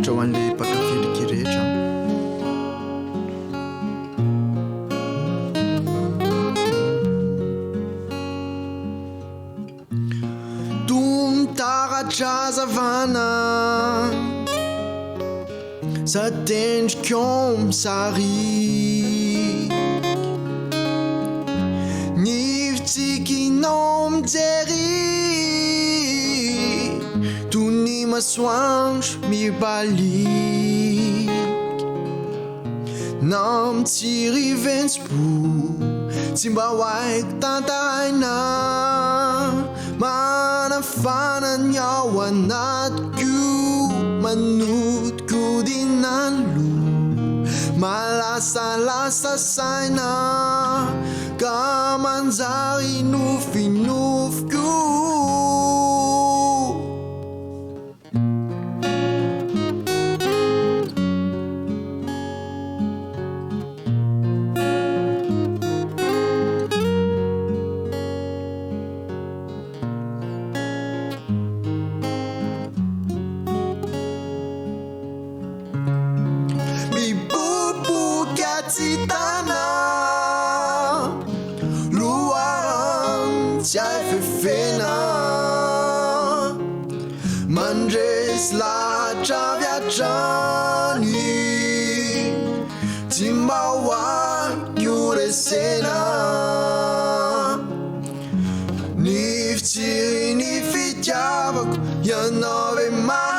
Andriamanitra ho an'ilay mpakafiliky rehetra. Taratra Hazavana satendrikao misary nivitsikinao mijery toy ny masoandro mibaliky na mitsiry ventsy-po tsy mba ho haiko tantaraina manafanany ao anatiko manodikodinalo malasalasa saina ka manjary nofinofiko Tana luang jai fefena mandres la traviatrani timbawa yuresena niftirini fitiavako yanove ma